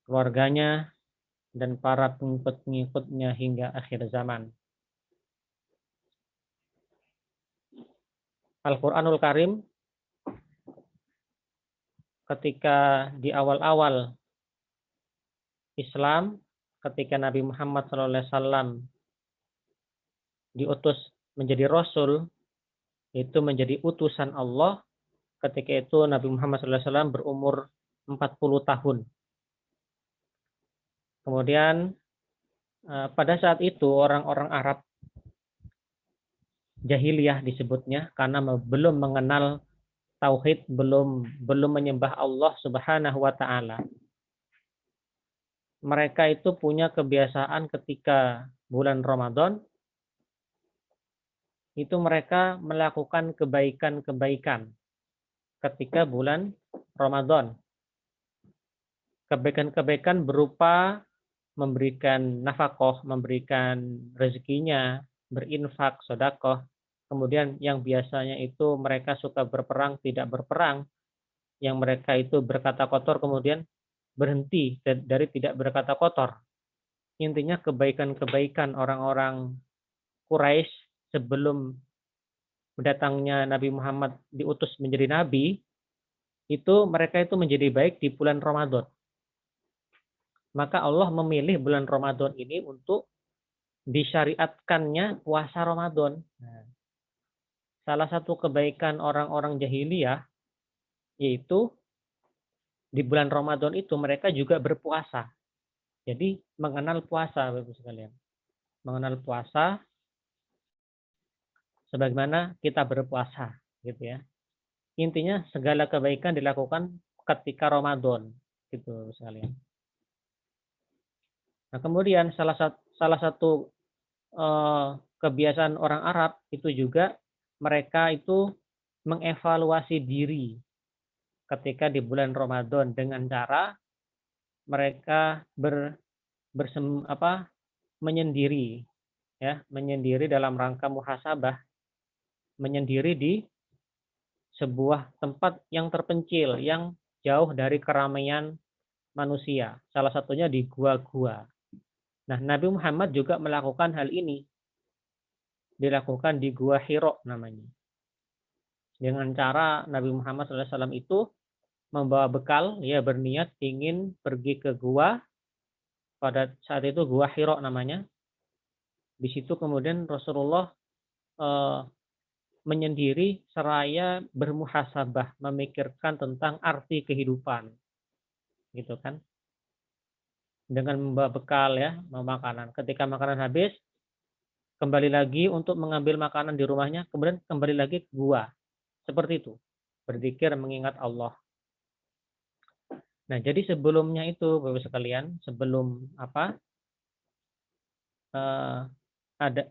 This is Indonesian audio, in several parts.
keluarganya, dan para pengikut-pengikutnya hingga akhir zaman. Al-Quranul Karim ketika di awal-awal Islam, ketika Nabi Muhammad SAW diutus menjadi Rasul, itu menjadi utusan Allah. Ketika itu Nabi Muhammad SAW berumur 40 tahun. Kemudian pada saat itu orang-orang Arab jahiliyah disebutnya karena belum mengenal tauhid, belum menyembah Allah Subhanahu wa taala. Mereka itu punya kebiasaan ketika bulan Ramadan itu mereka melakukan kebaikan-kebaikan ketika bulan Ramadan. Kebaikan-kebaikan berupa memberikan nafkah, memberikan rezekinya, berinfak, sedekah. Kemudian yang biasanya itu mereka suka berperang, tidak berperang. Yang mereka itu berkata kotor, kemudian berhenti dari tidak berkata kotor. Intinya kebaikan-kebaikan orang-orang Quraisy sebelum datangnya Nabi Muhammad diutus menjadi nabi, itu mereka itu menjadi baik di bulan Ramadan. Maka Allah memilih bulan Ramadan ini untuk disyariatkannya puasa Ramadan. Nah, salah satu kebaikan orang-orang jahiliyah yaitu di bulan Ramadan itu mereka juga berpuasa. Jadi mengenal puasa, Bapak sekalian. Mengenal puasa sebagaimana kita berpuasa, gitu ya. Intinya segala kebaikan dilakukan ketika Ramadan, gitu Bapak sekalian. Nah, kemudian salah satu kebiasaan orang Arab itu juga mereka itu mengevaluasi diri ketika di bulan Ramadan dengan cara mereka menyendiri, ya, menyendiri dalam rangka muhasabah, menyendiri di sebuah tempat yang terpencil, yang jauh dari keramaian manusia. Salah satunya di gua-gua. Nah, Nabi Muhammad juga melakukan hal ini. Dilakukan di Gua Hiro namanya. Dengan cara Nabi Muhammad SAW itu membawa bekal, ya berniat ingin pergi ke gua. Pada saat itu Gua Hiro namanya. Di situ kemudian Rasulullah menyendiri seraya bermuhasabah, memikirkan tentang arti kehidupan, gitu kan? Dengan membawa bekal, ya, makanan. Ketika makanan habis, kembali lagi untuk mengambil makanan di rumahnya, kemudian kembali lagi ke gua. Seperti itu. Berzikir mengingat Allah. Nah, jadi sebelumnya itu, Bapak sekalian, sebelum ada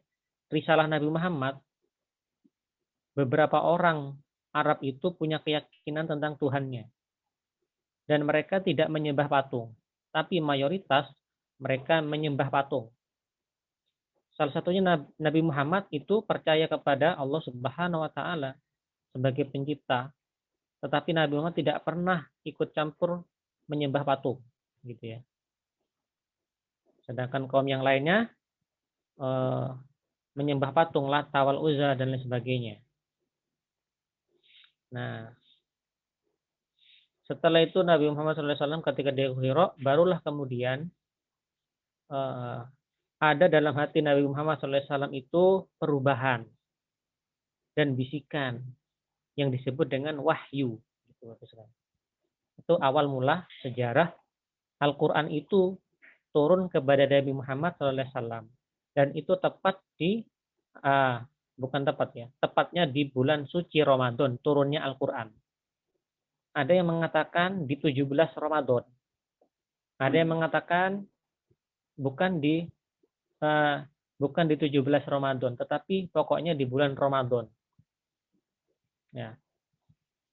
risalah Nabi Muhammad, beberapa orang Arab itu punya keyakinan tentang Tuhannya. Dan mereka tidak menyembah patung. Tapi mayoritas mereka menyembah patung. Salah satunya Nabi Muhammad itu percaya kepada Allah Subhanahu wa taala sebagai pencipta. Tetapi Nabi Muhammad tidak pernah ikut campur menyembah patung, gitu ya. Sedangkan kaum yang lainnya menyembah patung, Lata wal Uzza dan lain sebagainya. Nah, setelah itu Nabi Muhammad SAW ketika di Hira, barulah kemudian ada dalam hati Nabi Muhammad SAW itu perubahan dan bisikan yang disebut dengan wahyu. Itu awal mula sejarah Al-Quran itu turun kepada Nabi Muhammad SAW. Dan itu tepat di, bukan tepat ya, tepatnya di bulan suci Ramadan turunnya Al-Quran. Ada yang mengatakan di 17 Ramadan. Ada yang mengatakan bukan di 17 Ramadan, tetapi pokoknya di bulan Ramadan. Ya.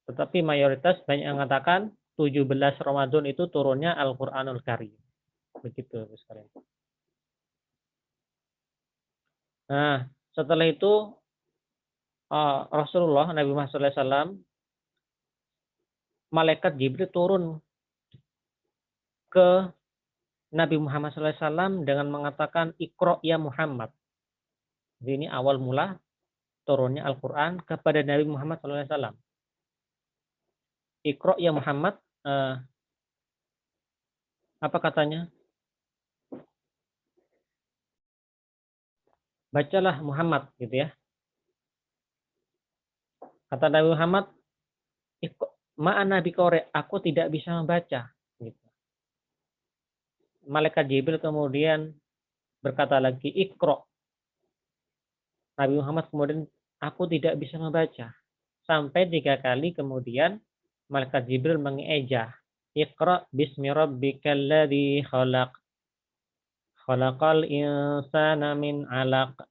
Tetapi mayoritas banyak yang mengatakan 17 Ramadan itu turunnya Al-Qur'anul Karim. Begitu, sekalian. Nah, setelah itu Rasulullah Nabi Muhammad SAW, malaikat Jibril turun ke Nabi Muhammad SAW dengan mengatakan Iqra ya Muhammad. Jadi ini awal mula turunnya Al-Quran kepada Nabi Muhammad SAW. Iqra ya Muhammad, apa katanya? Bacalah Muhammad, gitu ya. Kata Nabi Muhammad, ma'ana biqori, aku tidak bisa membaca. Gitu. Malaikat Jibril kemudian berkata lagi, Iqra. Nabi Muhammad kemudian, aku tidak bisa membaca. Sampai 3 kali kemudian malaikat Jibril mengeja. Iqra bismi rabbikal ladzi khalaq. Khalaqal insana min 'alaq.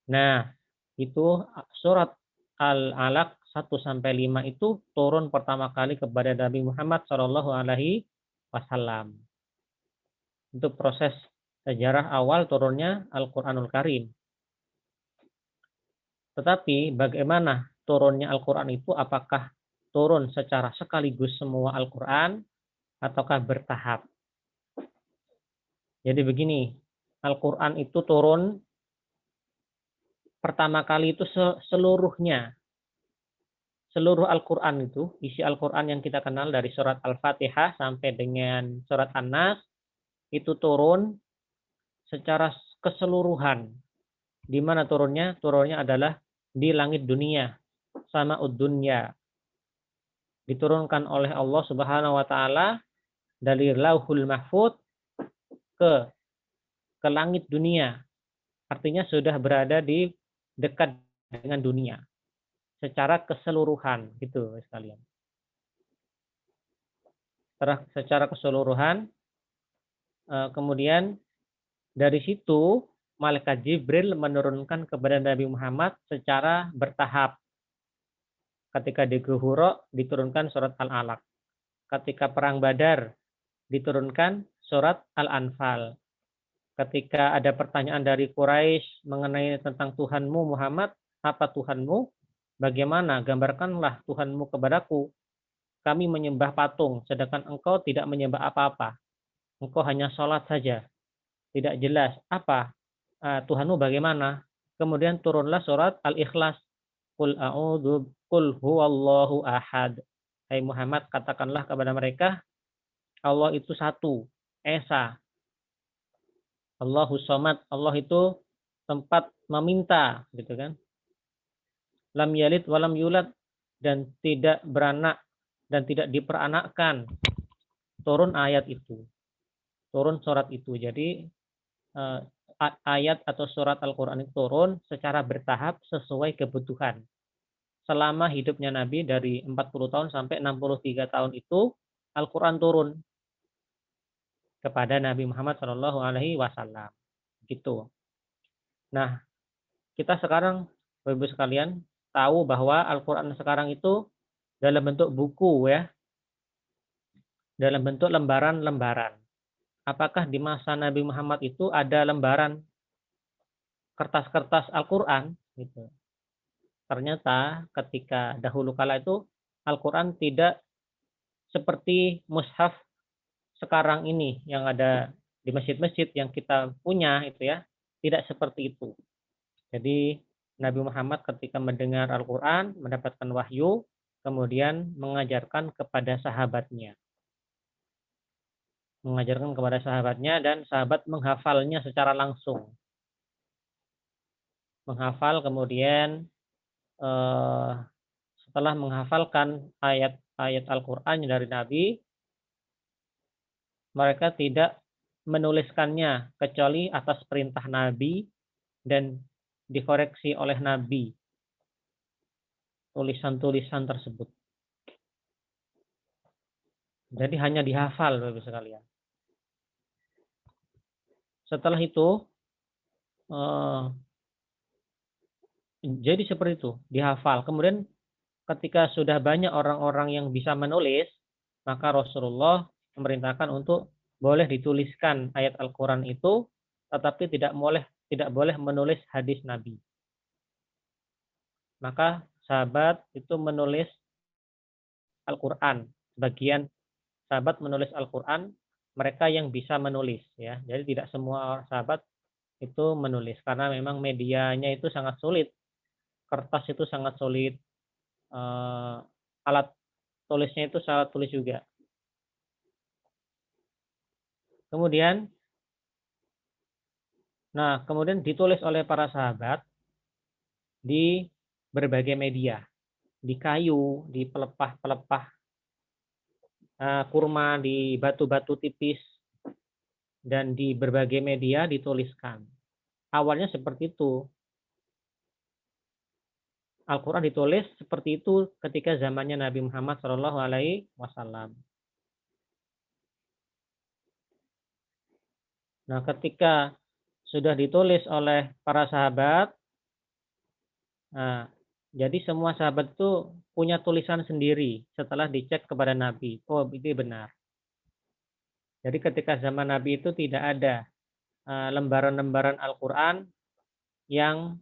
Nah, itu surat Al-Alaq 1-5 itu turun pertama kali kepada Nabi Muhammad Shallallahu alaihi wasallam. Untuk proses sejarah awal turunnya Al-Qur'anul Karim. Tetapi bagaimana turunnya Al-Qur'an itu, apakah turun secara sekaligus semua Al-Qur'an ataukah bertahap? Jadi begini, Al-Qur'an itu turun pertama kali itu seluruhnya. Seluruh Al-Quran itu, isi Al-Quran yang kita kenal dari surat Al-Fatihah sampai dengan surat An-Nas, itu turun secara keseluruhan. Di mana turunnya? Turunnya adalah di langit dunia, sama dunya. Diturunkan oleh Allah Subhanahu wa taala dari Lauhul Mahfuz ke langit dunia. Artinya sudah berada di dekat dengan dunia secara keseluruhan, gitu sekalian. Secara keseluruhan, kemudian dari situ malaikat Jibril menurunkan kepada Nabi Muhammad secara bertahap. Ketika di Hura diturunkan surat Al-Alaq. Ketika perang Badar diturunkan surat Al-Anfal. Ketika ada pertanyaan dari Quraisy mengenai tentang Tuhanmu Muhammad, apa Tuhanmu? Bagaimana? Gambarkanlah Tuhanmu kepadaku. Kami menyembah patung, sedangkan engkau tidak menyembah apa-apa. Engkau hanya sholat saja. Tidak jelas. Apa? Tuhanmu bagaimana? Kemudian turunlah surat Al-Ikhlas. Qul a'udzu qul huwallahu ahad. Hai Muhammad, katakanlah kepada mereka, Allah itu satu, esa. Allahu somad. Allah itu tempat meminta, gitu kan? Lam yalid walam yulad, dan tidak beranak dan tidak diperanakkan. Turun ayat itu. Turun surat itu. Jadi ayat atau surat Al-Quran itu turun secara bertahap sesuai kebutuhan. Selama hidupnya Nabi dari 40 tahun sampai 63 tahun itu, Al-Quran turun kepada Nabi Muhammad Shallallahu alaihi wasallam. Gitu. Nah, kita sekarang, Bapak Ibu sekalian, tahu bahwa Al-Quran sekarang itu dalam bentuk buku, ya. Dalam bentuk lembaran-lembaran. Apakah di masa Nabi Muhammad itu ada lembaran kertas-kertas Al-Quran? Gitu. Ternyata ketika dahulu kala itu Al-Quran tidak seperti mushaf sekarang ini yang ada di masjid-masjid yang kita punya itu, ya. Tidak seperti itu. Jadi Nabi Muhammad ketika mendengar Al-Quran, mendapatkan wahyu, kemudian mengajarkan kepada sahabatnya. Mengajarkan kepada sahabatnya dan sahabat menghafalnya secara langsung. Menghafal, kemudian setelah menghafalkan ayat-ayat Al-Quran dari Nabi, mereka tidak menuliskannya kecuali atas perintah Nabi dan dikoreksi oleh Nabi tulisan-tulisan tersebut. Jadi hanya dihafal, Bapak Ibu sekalian. Setelah itu, jadi seperti itu, dihafal. Kemudian ketika sudah banyak orang-orang yang bisa menulis, maka Rasulullah memerintahkan untuk boleh dituliskan ayat Al-Quran itu, tetapi tidak boleh menulis hadis Nabi. Maka sahabat itu menulis Al-Quran. Sebagian sahabat menulis Al-Quran mereka yang bisa menulis ya. Jadi tidak semua sahabat itu menulis karena memang medianya itu sangat sulit. Kertas itu sangat sulit, alat tulisnya itu salah tulis juga. Kemudian kemudian ditulis oleh para sahabat di berbagai media, di kayu, di pelepah-pelepah kurma, di batu-batu tipis, dan di berbagai media dituliskan. Awalnya seperti itu. Al-Quran ditulis seperti itu ketika zamannya Nabi Muhammad SAW. Nah, ketika sudah ditulis oleh para sahabat, nah, jadi semua sahabat itu punya tulisan sendiri setelah dicek kepada Nabi. Oh, ini benar. Jadi ketika zaman Nabi itu tidak ada lembaran-lembaran Al-Quran yang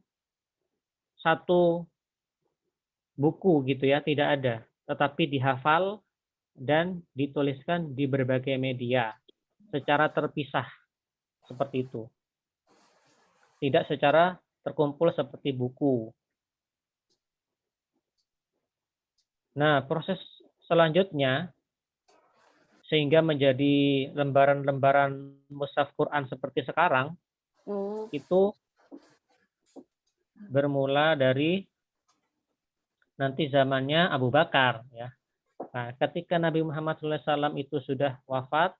satu buku gitu ya, tidak ada. Tetapi dihafal dan dituliskan di berbagai media secara terpisah seperti itu. Tidak secara terkumpul seperti buku. Nah, proses selanjutnya sehingga menjadi lembaran-lembaran mushaf Quran seperti sekarang itu bermula dari nanti zamannya Abu Bakar ya. Nah, ketika Nabi Muhammad SAW itu sudah wafat,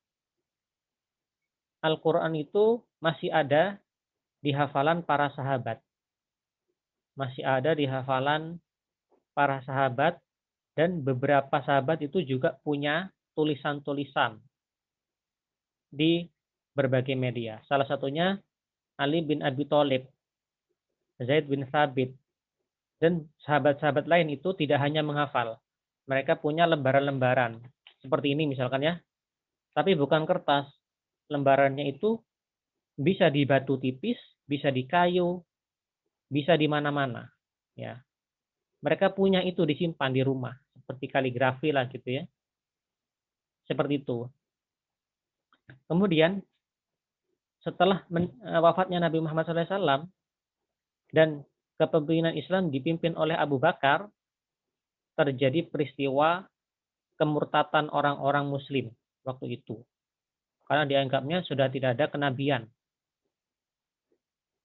Al-Quran itu masih ada di hafalan para sahabat. Masih ada di hafalan para sahabat dan beberapa sahabat itu juga punya tulisan-tulisan di berbagai media. Salah satunya Ali bin Abi Thalib, Zaid bin Thabit, dan sahabat-sahabat lain itu tidak hanya menghafal. Mereka punya lembaran-lembaran. Seperti ini misalkan ya. Tapi bukan kertas. Lembarannya itu bisa di batu tipis, bisa di kayu, bisa di mana-mana. Ya. Mereka punya itu disimpan di rumah. Seperti kaligrafi lah gitu ya. Seperti itu. Kemudian setelah wafatnya Nabi Muhammad SAW dan kepemimpinan Islam dipimpin oleh Abu Bakar, terjadi peristiwa kemurtatan orang-orang Muslim waktu itu. Karena dianggapnya sudah tidak ada kenabian.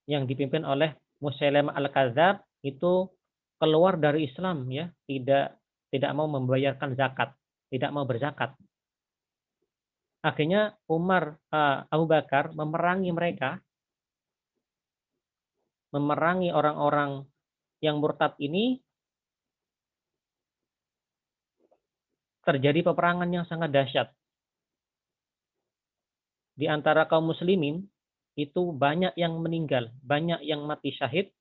Yang dipimpin oleh Musailamah al-Kadzab itu keluar dari Islam ya, tidak mau membayarkan zakat, tidak mau berzakat. Akhirnya Abu Bakar memerangi mereka, memerangi orang-orang yang murtad ini. Terjadi peperangan yang sangat dahsyat. Di antara kaum muslimin itu banyak yang meninggal, banyak yang mati syahid,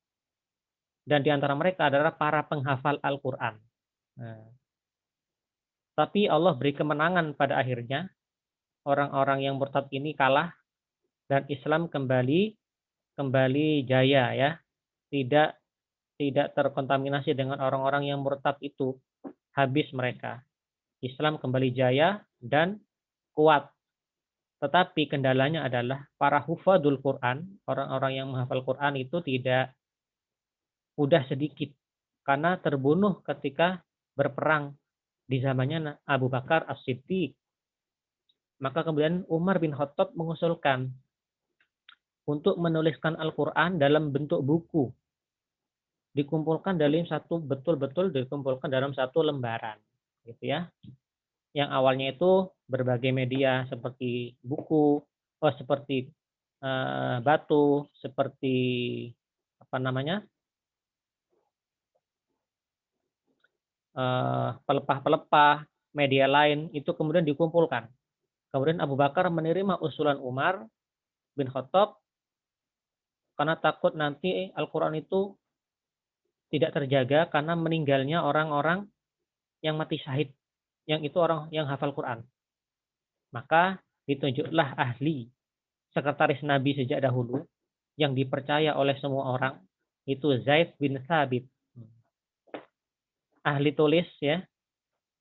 dan di antara mereka adalah para penghafal Al-Quran. Nah, tapi Allah beri kemenangan pada akhirnya, orang-orang yang murtad ini kalah dan Islam kembali jaya ya, tidak terkontaminasi dengan orang-orang yang murtad itu, habis mereka. Islam kembali jaya dan kuat. Tetapi kendalanya adalah para hufadul Quran, orang-orang yang menghafal Quran itu tidak mudah sedikit. Karena terbunuh ketika berperang di zamannya Abu Bakar As-Siddiq. Maka kemudian Umar bin Khattab mengusulkan untuk menuliskan Al-Quran dalam bentuk buku. Dikumpulkan dalam betul-betul dikumpulkan dalam satu lembaran. Gitu ya. Yang awalnya itu berbagai media seperti buku, seperti batu, seperti apa namanya, pelepah-pelepah, media lain itu kemudian dikumpulkan. Kemudian Abu Bakar menerima usulan Umar bin Khattab karena takut nanti Al-Quran itu tidak terjaga karena meninggalnya orang-orang yang mati syahid, yang itu orang yang hafal Quran. Maka ditunjuklah ahli sekretaris Nabi sejak dahulu yang dipercaya oleh semua orang, itu Zaid bin Thabit. Ahli tulis ya,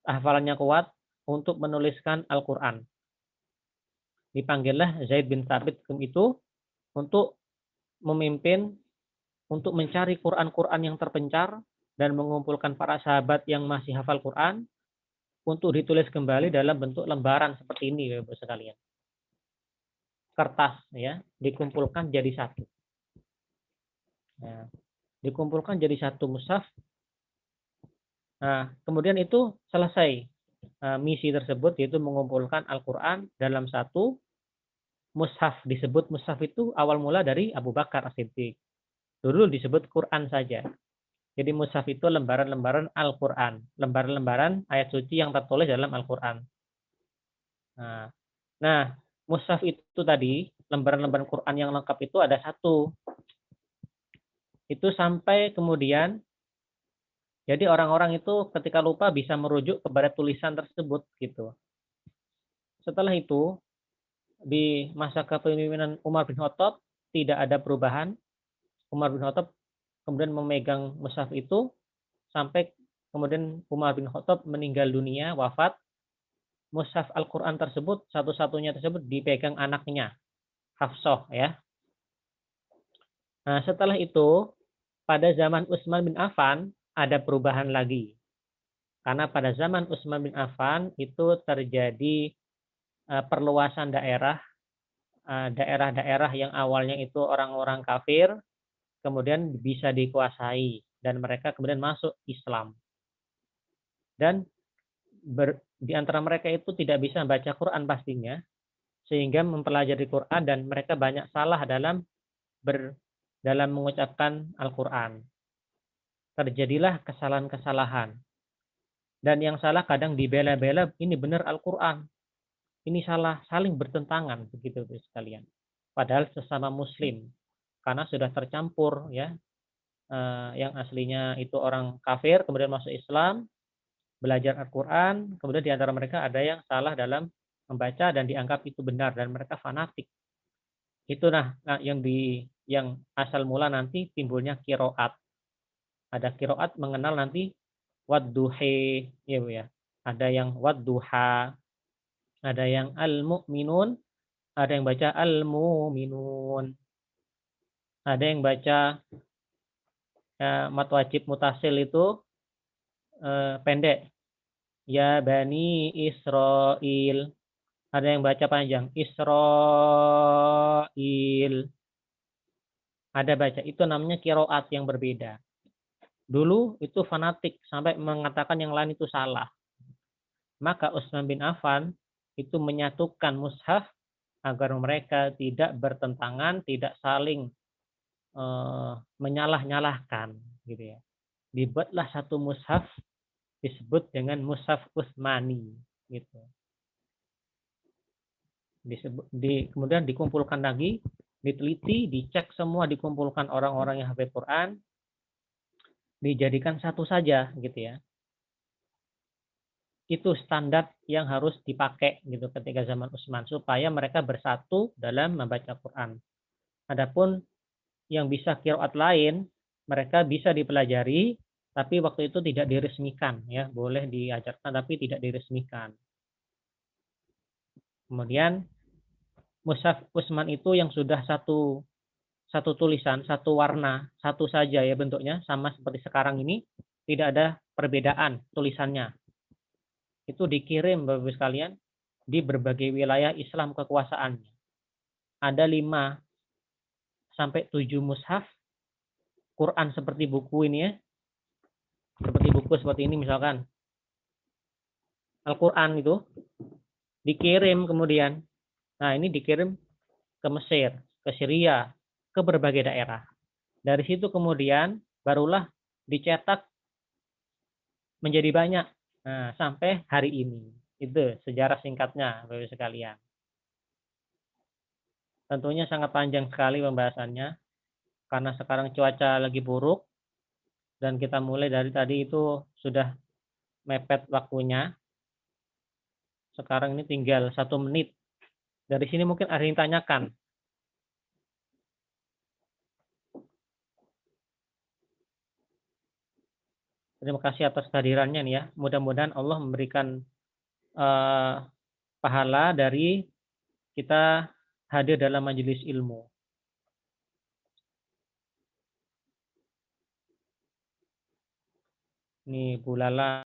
hafalannya kuat untuk menuliskan Al-Quran. Dipanggillah Zaid bin Thabit itu untuk memimpin, untuk mencari Quran-Quran yang terpencar dan mengumpulkan para sahabat yang masih hafal Quran untuk ditulis kembali dalam bentuk lembaran seperti ini, Bapak sekalian. Kertas ya, dikumpulkan jadi satu. Ya, dikumpulkan jadi satu mushaf. Nah, kemudian itu selesai misi tersebut, yaitu mengumpulkan Al-Quran dalam satu mushaf. Disebut mushaf itu awal mula dari Abu Bakar As-Siddiq. Dulu disebut Quran saja. Jadi mushaf itu lembaran-lembaran Al-Quran, lembaran-lembaran ayat suci yang tertulis dalam Al-Quran. Nah, mushaf itu tadi, lembaran-lembaran Quran yang lengkap itu ada satu. Itu sampai kemudian, jadi orang-orang itu ketika lupa bisa merujuk kepada tulisan tersebut gitu. Setelah itu, di masa kepemimpinan Umar bin Khattab tidak ada perubahan. Umar bin Khattab kemudian memegang mushaf itu sampai kemudian Umar bin Khattab meninggal dunia, wafat. Mushaf Al-Quran tersebut, satu-satunya tersebut dipegang anaknya, Hafsah ya. Nah, setelah itu, pada zaman Utsman bin Affan ada perubahan lagi. Karena pada zaman Utsman bin Affan itu terjadi perluasan daerah, daerah-daerah yang awalnya itu orang-orang kafir, kemudian bisa dikuasai dan mereka kemudian masuk Islam. Dan di antara mereka itu tidak bisa membaca Quran pastinya, sehingga mempelajari Quran dan mereka banyak salah dalam mengucapkan Al-Quran. Terjadilah kesalahan-kesalahan. Dan yang salah kadang dibela-bela, ini benar Al-Quran. Ini salah, saling bertentangan begitu sekalian. Padahal sesama muslim. Karena sudah tercampur ya. Yang aslinya itu orang kafir, kemudian masuk Islam, belajar Al-Quran, kemudian di antara mereka ada yang salah dalam membaca dan dianggap itu benar dan mereka fanatik. Itu yang asal mula nanti timbulnya kiroat. Ada kiroat mengenal nanti wadduhe, ya Bu ya. Ada yang wadduha, ada yang al-mu'minun, ada yang baca al-mu'minun. Ada yang baca mat wajib mutasil itu pendek. Ya Bani Israel. Ada yang baca panjang. Israel. Ada baca. Itu namanya kiroat yang berbeda. Dulu itu fanatik sampai mengatakan yang lain itu salah. Maka Utsman bin Affan itu menyatukan mushaf agar mereka tidak bertentangan, tidak saling menyalah-nyalahkan gitu ya. Dibuatlah satu mushaf disebut dengan mushaf Utsmani gitu. Kemudian dikumpulkan lagi, diteliti, dicek semua, dikumpulkan orang-orang yang hafal Quran, dijadikan satu saja gitu ya. Itu standar yang harus dipakai gitu ketika zaman Utsman supaya mereka bersatu dalam membaca Quran. Adapun yang bisa qiraat lain, mereka bisa dipelajari tapi waktu itu tidak diresmikan ya, boleh diajarkan tapi tidak diresmikan. Kemudian mushaf Utsman itu yang sudah satu tulisan, satu warna, satu saja ya bentuknya, sama seperti sekarang ini, tidak ada perbedaan tulisannya. Itu dikirim Bapak-Ibu sekalian di berbagai wilayah Islam kekuasaannya. Ada 5 sampai 7 mushaf Quran seperti buku ini ya. Seperti buku seperti ini misalkan. Al-Quran itu dikirim kemudian. Nah, ini dikirim ke Mesir, ke Syria, ke berbagai daerah. Dari situ kemudian barulah dicetak menjadi banyak. Nah, sampai hari ini. Itu sejarah singkatnya, Bapak sekalian. Tentunya sangat panjang sekali pembahasannya karena sekarang cuaca lagi buruk dan kita mulai dari tadi itu sudah mepet waktunya. Sekarang ini tinggal 1 menit. Dari sini mungkin ada yang tanyakan. Terima kasih atas kehadirannya nih ya. Mudah-mudahan Allah memberikan pahala dari kita hadir dalam majelis ilmu. Nih Bu Lala